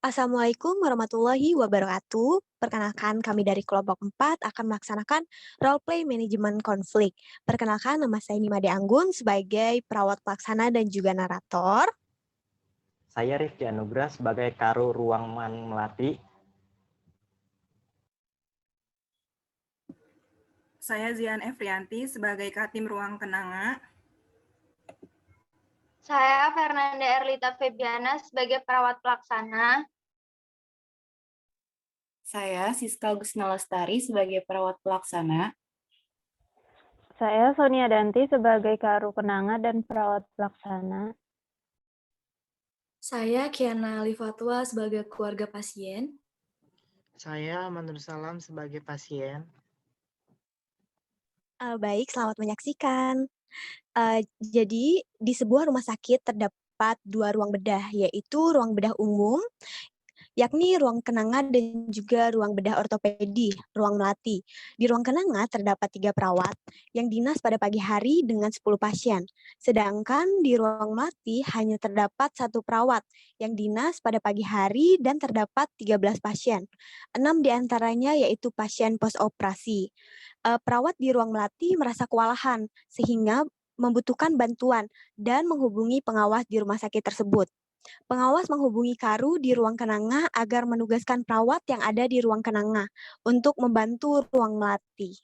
Assalamualaikum warahmatullahi wabarakatuh. Perkenalkan kami dari kelompok 4 akan melaksanakan role play manajemen konflik. Perkenalkan nama saya Nimade Anggun sebagai perawat pelaksana dan juga narator. Saya Rifki Anugrah sebagai Karu Ruangman Melati. Saya Zian Efrianti sebagai Katim Ruang Kenanga. Saya Fernanda Erlita Febiana sebagai perawat pelaksana. Saya Siska Gusna Lestari sebagai perawat pelaksana. Saya Sonia Danti sebagai Karu Kenanga dan perawat pelaksana. Saya Kiana Alifatwa sebagai keluarga pasien. Saya Manur Salam sebagai pasien. Baik, selamat menyaksikan. Jadi, di sebuah rumah sakit terdapat 2 ruang bedah, yaitu ruang bedah umum, yakni ruang kenanga dan juga ruang bedah ortopedi, ruang melati. Di ruang kenanga terdapat 3 perawat yang dinas pada pagi hari dengan 10 pasien. Sedangkan di ruang melati hanya terdapat 1 perawat yang dinas pada pagi hari dan terdapat 13 pasien. 6 diantaranya yaitu pasien post-operasi. Perawat di ruang melati merasa kewalahan sehingga membutuhkan bantuan dan menghubungi pengawas di rumah sakit tersebut. Pengawas menghubungi Karu di ruang kenanga agar menugaskan perawat yang ada di ruang kenanga untuk membantu ruang melati.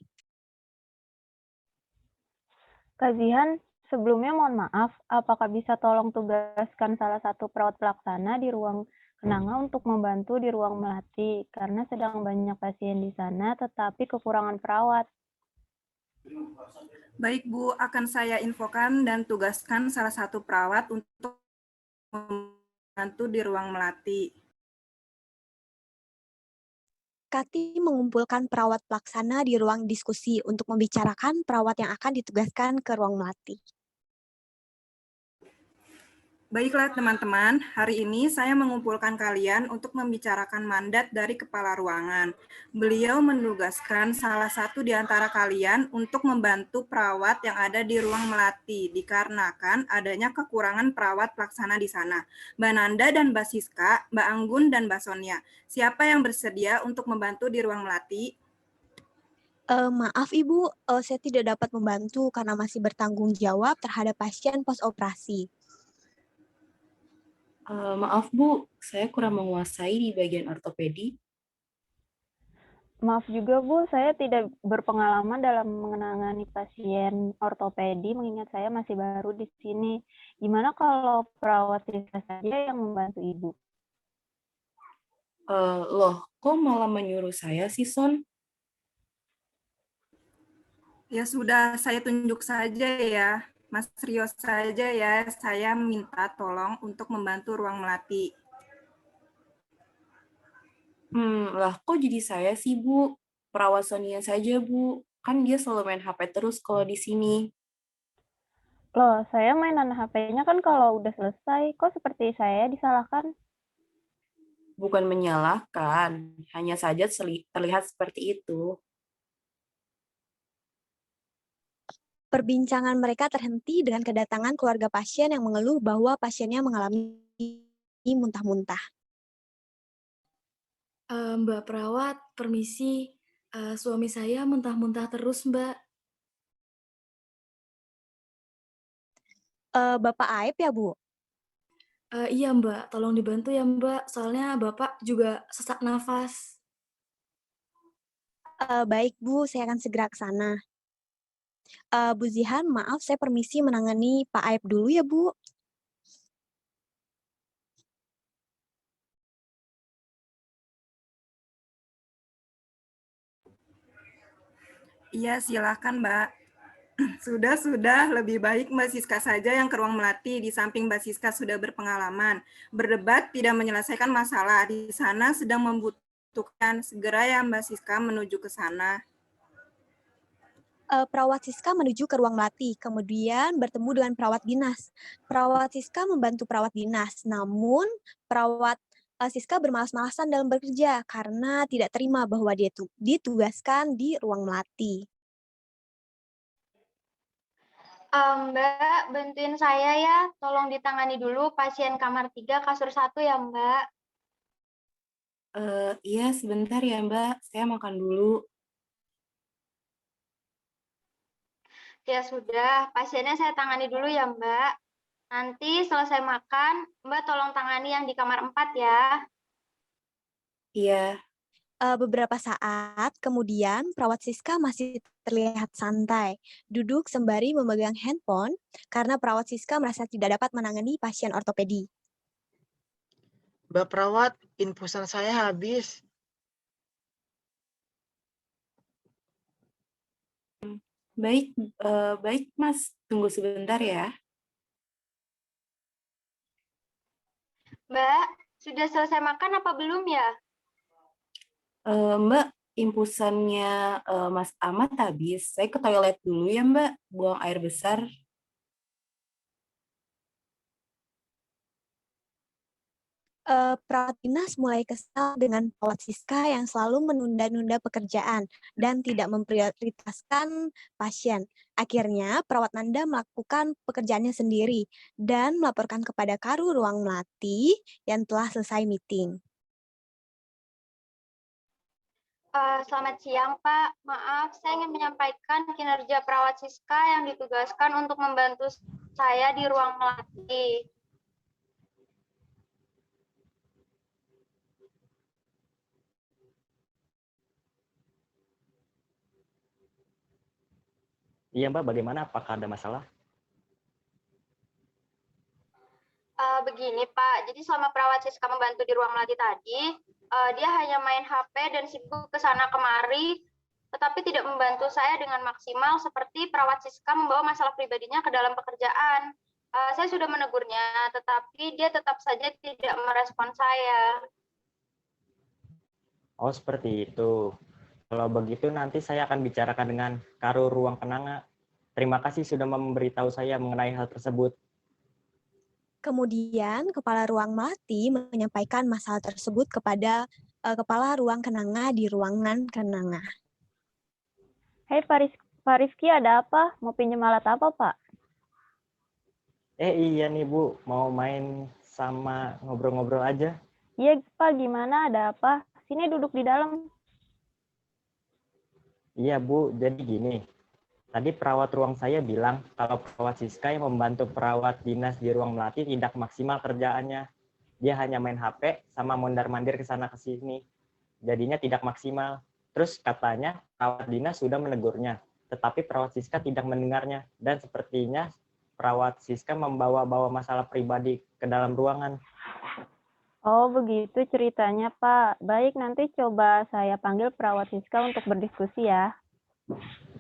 Kak Zihan, sebelumnya mohon maaf, apakah bisa tolong tugaskan salah satu perawat pelaksana di ruang kenanga untuk membantu di ruang melati, karena sedang banyak pasien di sana tetapi kekurangan perawat. Baik Bu, akan saya infokan dan tugaskan salah satu perawat untuk membantu di ruang melati. Kati mengumpulkan perawat pelaksana di ruang diskusi untuk membicarakan perawat yang akan ditugaskan ke ruang melati. Baiklah teman-teman, hari ini saya mengumpulkan kalian untuk membicarakan mandat dari kepala ruangan. Beliau menugaskan salah satu di antara kalian untuk membantu perawat yang ada di ruang melati, dikarenakan adanya kekurangan perawat pelaksana di sana. Mbak Nanda dan Mbak Siska, Mbak Anggun dan Mbak Sonia, siapa yang bersedia untuk membantu di ruang melati? Maaf Ibu, saya tidak dapat membantu karena masih bertanggung jawab terhadap pasien post-operasi. Maaf Bu, saya kurang menguasai di bagian ortopedi. Maaf juga Bu, saya tidak berpengalaman dalam menangani pasien ortopedi mengingat saya masih baru di sini. Gimana kalau perawat Siska saja yang membantu Ibu? Loh, kok malah menyuruh saya sih, Son? Ya sudah, saya tunjuk saja ya. Mas Rio saja ya, saya minta tolong untuk membantu ruang melati. Lah kok jadi saya sih, Bu? Perawat Sonia saja, Bu. Kan dia selalu main HP terus kalau di sini. Loh, saya mainan HP-nya kan kalau udah selesai, kok seperti saya disalahkan? Bukan menyalahkan, hanya saja terlihat seperti itu. Perbincangan mereka terhenti dengan kedatangan keluarga pasien yang mengeluh bahwa pasiennya mengalami muntah-muntah. Mbak perawat, permisi. Suami saya muntah-muntah terus, Mbak. Bapak Aib ya, Bu? Iya, Mbak. Tolong dibantu ya, Mbak. Soalnya Bapak juga sesak nafas. Baik Bu, saya akan segera ke sana. Bu Zihan, maaf saya permisi menangani Pak Aib dulu ya Bu. Iya, silakan Mbak. Sudah, lebih baik Mbak Siska saja yang ke ruang melati, di samping Mbak Siska sudah berpengalaman. Berdebat tidak menyelesaikan masalah, di sana sedang membutuhkan, segera ya Mbak Siska menuju ke sana. Perawat Siska menuju ke ruang melati, kemudian bertemu dengan perawat dinas. Perawat Siska membantu perawat dinas, namun perawat Siska bermalas-malasan dalam bekerja karena tidak terima bahwa dia ditugaskan di ruang melati. Mbak, bantuin saya ya. Tolong ditangani dulu pasien kamar 3 kasur 1 ya, Mbak. Iya, sebentar ya, Mbak. Saya makan dulu. Ya sudah, pasiennya saya tangani dulu ya, Mbak. Nanti selesai makan, Mbak tolong tangani yang di kamar 4 ya. Iya, Beberapa saat kemudian, perawat Siska masih terlihat santai, duduk sembari memegang handphone karena perawat Siska merasa tidak dapat menangani pasien ortopedi. Mbak perawat, infusan saya habis. baik, baik, Mas. Tunggu sebentar ya. Mbak, sudah selesai makan apa belum ya? Mbak, infusannya Mas Ahmad habis. Saya ke toilet dulu ya, Mbak. Buang air besar. Perawat dinas mulai kesal dengan perawat Siska yang selalu menunda-nunda pekerjaan dan tidak memprioritaskan pasien. Akhirnya, perawat Nanda melakukan pekerjaannya sendiri dan melaporkan kepada Karu Ruang Melati yang telah selesai meeting. Selamat siang, Pak. Maaf, saya ingin menyampaikan kinerja perawat Siska yang ditugaskan untuk membantu saya di ruang melati. Iya Mbak, bagaimana? Apakah ada masalah? Begini, Pak. Jadi selama perawat Siska membantu di ruang melati tadi, dia hanya main HP dan sibuk ke sana kemari, tetapi tidak membantu saya dengan maksimal seperti perawat Siska membawa masalah pribadinya ke dalam pekerjaan. Saya sudah menegurnya, tetapi dia tetap saja tidak merespon saya. Oh, seperti itu. Kalau begitu nanti saya akan bicarakan dengan Karu Ruang Kenanga. Terima kasih sudah memberitahu saya mengenai hal tersebut. Kemudian, Kepala Ruang Melati menyampaikan masalah tersebut kepada Kepala Ruang Kenanga di ruangan Kenanga. Hei Pak Rifki, ada apa? Mau pinjam alat apa, Pak? Iya nih Bu, mau main sama ngobrol-ngobrol aja. Iya, Pak, gimana? Ada apa? Sini duduk di dalam. Iya Bu, jadi gini. Tadi perawat ruang saya bilang kalau perawat Siska yang membantu perawat dinas di ruang melati tidak maksimal kerjaannya. Dia hanya main HP sama mondar-mandir ke sana ke sini. Jadinya tidak maksimal. Terus katanya perawat dinas sudah menegurnya, tetapi perawat Siska tidak mendengarnya dan sepertinya perawat Siska membawa-bawa masalah pribadi ke dalam ruangan. Oh, begitu ceritanya, Pak. Baik, nanti coba saya panggil perawat Siska untuk berdiskusi ya.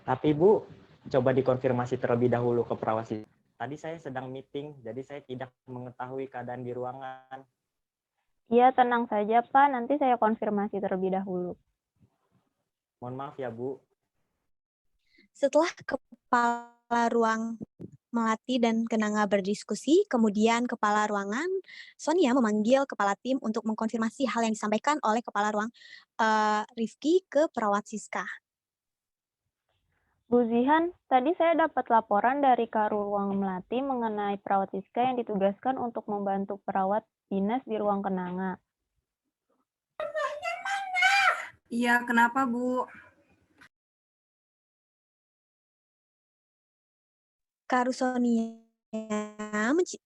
Tapi Bu, coba dikonfirmasi terlebih dahulu ke perawat Siska. Tadi saya sedang meeting, jadi saya tidak mengetahui keadaan di ruangan. Iya, tenang saja, Pak. Nanti saya konfirmasi terlebih dahulu. Mohon maaf ya Bu. Setelah Kepala Ruang Melati dan Kenanga berdiskusi, kemudian Kepala Ruangan Sonia memanggil Kepala Tim untuk mengkonfirmasi hal yang disampaikan oleh Kepala Ruang Rifki ke perawat Siska. Bu Zihan, tadi saya dapat laporan dari Karu Ruang Melati mengenai perawat Siska yang ditugaskan untuk membantu perawat dinas di ruang Kenanga. Iya, kenapa, Bu? Karu Sonia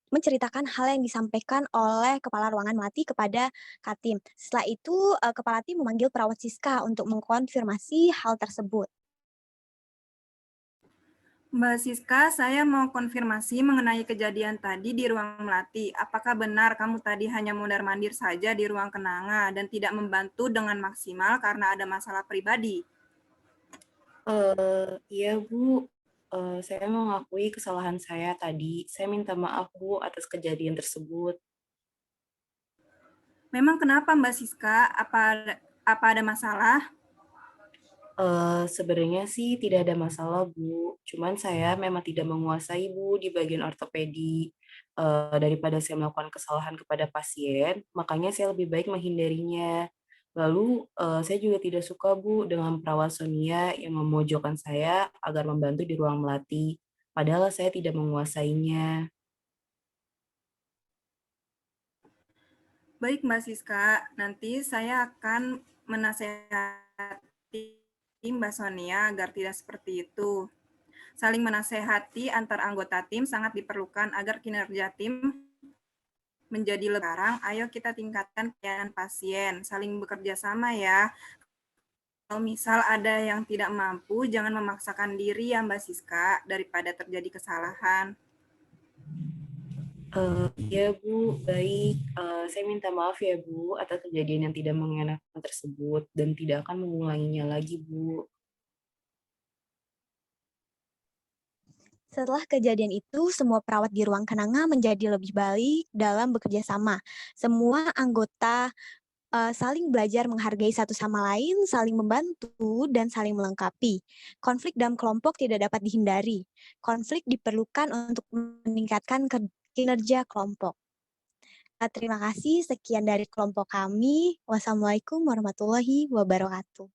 menceritakan hal yang disampaikan oleh Kepala Ruangan Melati kepada Katim. Setelah itu, Kepala Tim memanggil perawat Siska untuk mengkonfirmasi hal tersebut. Mbak Siska, saya mau konfirmasi mengenai kejadian tadi di ruang melati. Apakah benar kamu tadi hanya mondar-mandir saja di ruang Kenanga dan tidak membantu dengan maksimal karena ada masalah pribadi? Iya, Bu. Saya mengakui kesalahan saya tadi. Saya minta maaf, Bu, atas kejadian tersebut. Memang kenapa Mbak Siska? Apa ada masalah? Sebenarnya sih tidak ada masalah, Bu. Cuman saya memang tidak menguasai, Bu, di bagian ortopedi. Daripada saya melakukan kesalahan kepada pasien, makanya saya lebih baik menghindarinya. Lalu, saya juga tidak suka, Bu, dengan perawat Sonia yang memojokkan saya agar membantu di ruang melati. Padahal saya tidak menguasainya. Baik Mbak Siska, nanti saya akan menasehati Mbak Sonia agar tidak seperti itu. Saling menasehati antar anggota tim sangat diperlukan agar kinerja tim menjadi lebih sekarang. Ayo kita tingkatkan pelayanan pasien, saling bekerja sama ya. Kalau misal ada yang tidak mampu, jangan memaksakan diri ya Mbak Siska, daripada terjadi kesalahan. Ya Bu, baik. Saya minta maaf ya Bu atas kejadian yang tidak mengenakan tersebut dan tidak akan mengulanginya lagi Bu. Setelah kejadian itu, semua perawat di ruang kenanga menjadi lebih baik dalam bekerja sama. Semua anggota saling belajar menghargai satu sama lain, saling membantu, dan saling melengkapi. Konflik dalam kelompok tidak dapat dihindari. Konflik diperlukan untuk meningkatkan kinerja kelompok. Terima kasih, sekian dari kelompok kami. Wassalamualaikum warahmatullahi wabarakatuh.